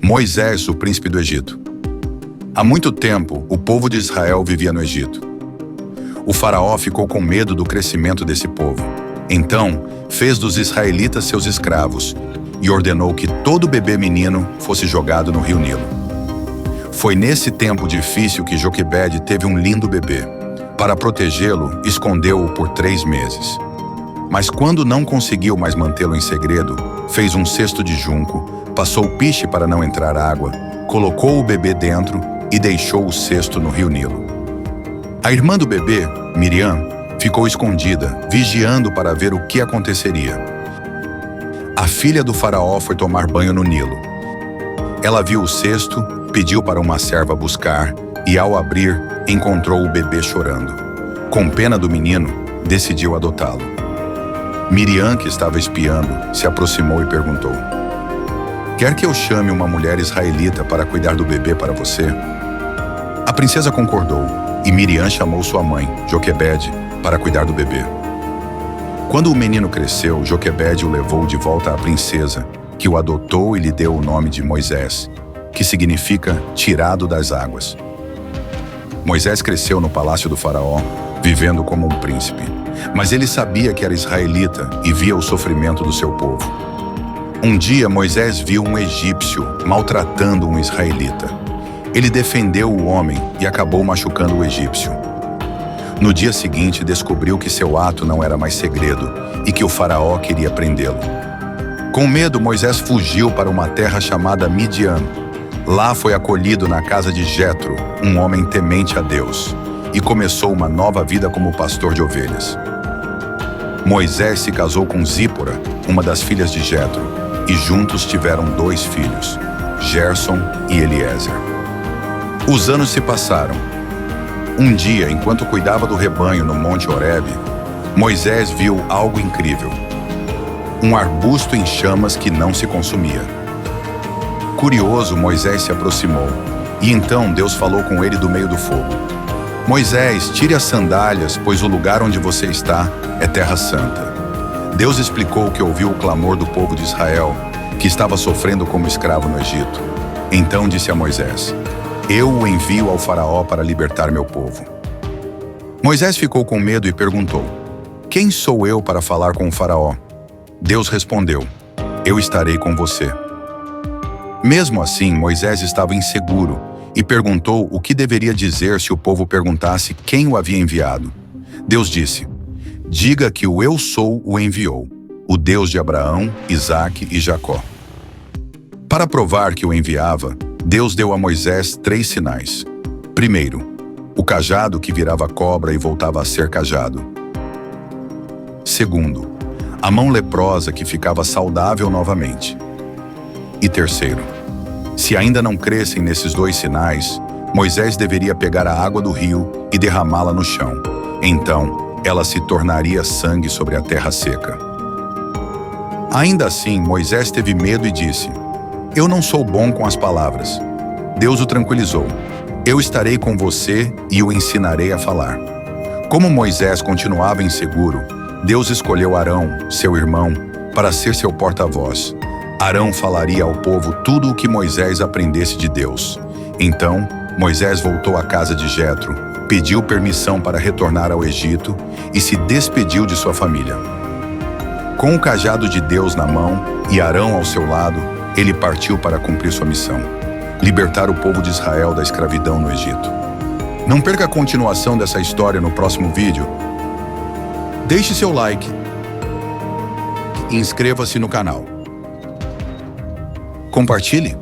Moisés, o príncipe do Egito. Há muito tempo, o povo de Israel vivia no Egito. O faraó ficou com medo do crescimento desse povo. Então, fez dos israelitas seus escravos e ordenou que todo bebê menino fosse jogado no rio Nilo. Foi nesse tempo difícil que Joquebede teve um lindo bebê. Para protegê-lo, escondeu-o por 3 meses. Mas quando não conseguiu mais mantê-lo em segredo, fez um cesto de junco, passou piche para não entrar água, colocou o bebê dentro e deixou o cesto no rio Nilo. A irmã do bebê, Miriam, ficou escondida, vigiando para ver o que aconteceria. A filha do faraó foi tomar banho no Nilo. Ela viu o cesto, pediu para uma serva buscar e, ao abrir, encontrou o bebê chorando. Com pena do menino, decidiu adotá-lo. Miriam, que estava espiando, se aproximou e perguntou: "Quer que eu chame uma mulher israelita para cuidar do bebê para você?" A princesa concordou e Miriam chamou sua mãe, Joquebede, para cuidar do bebê. Quando o menino cresceu, Joquebede o levou de volta à princesa, que o adotou e lhe deu o nome de Moisés, que significa tirado das águas. Moisés cresceu no palácio do faraó, vivendo como um príncipe. Mas ele sabia que era israelita e via o sofrimento do seu povo. Um dia, Moisés viu um egípcio maltratando um israelita. Ele defendeu o homem e acabou machucando o egípcio. No dia seguinte, descobriu que seu ato não era mais segredo e que o faraó queria prendê-lo. Com medo, Moisés fugiu para uma terra chamada Midian. Lá foi acolhido na casa de Jetro, um homem temente a Deus, e começou uma nova vida como pastor de ovelhas. Moisés se casou com Zípora, uma das filhas de Jetro, e juntos tiveram 2 filhos, Gerson e Eliezer. Os anos se passaram. Um dia, enquanto cuidava do rebanho no Monte Horebe, Moisés viu algo incrível: um arbusto em chamas que não se consumia. Curioso, Moisés se aproximou, e então Deus falou com ele do meio do fogo: "Moisés, tire as sandálias, pois o lugar onde você está é terra santa." Deus explicou que ouviu o clamor do povo de Israel, que estava sofrendo como escravo no Egito. Então disse a Moisés: "Eu o envio ao faraó para libertar meu povo." Moisés ficou com medo e perguntou: "Quem sou eu para falar com o faraó?" Deus respondeu: "Eu estarei com você." Mesmo assim, Moisés estava inseguro e perguntou o que deveria dizer se o povo perguntasse quem o havia enviado. Deus disse: "Diga que o Eu Sou o enviou, o Deus de Abraão, Isaque e Jacó." Para provar que o enviava, Deus deu a Moisés 3 sinais. Primeiro, o cajado que virava cobra e voltava a ser cajado. Segundo, a mão leprosa que ficava saudável novamente. E terceiro, se ainda não crescem nesses 2 sinais, Moisés deveria pegar a água do rio e derramá-la no chão. Então, ela se tornaria sangue sobre a terra seca. Ainda assim, Moisés teve medo e disse: "Eu não sou bom com as palavras." Deus o tranquilizou: "Eu estarei com você e o ensinarei a falar." Como Moisés continuava inseguro, Deus escolheu Arão, seu irmão, para ser seu porta-voz. Arão falaria ao povo tudo o que Moisés aprendesse de Deus. Então, Moisés voltou à casa de Jetro, pediu permissão para retornar ao Egito e se despediu de sua família. Com o cajado de Deus na mão e Arão ao seu lado, ele partiu para cumprir sua missão: libertar o povo de Israel da escravidão no Egito. Não perca a continuação dessa história no próximo vídeo. Deixe seu like e inscreva-se no canal. Compartilhe.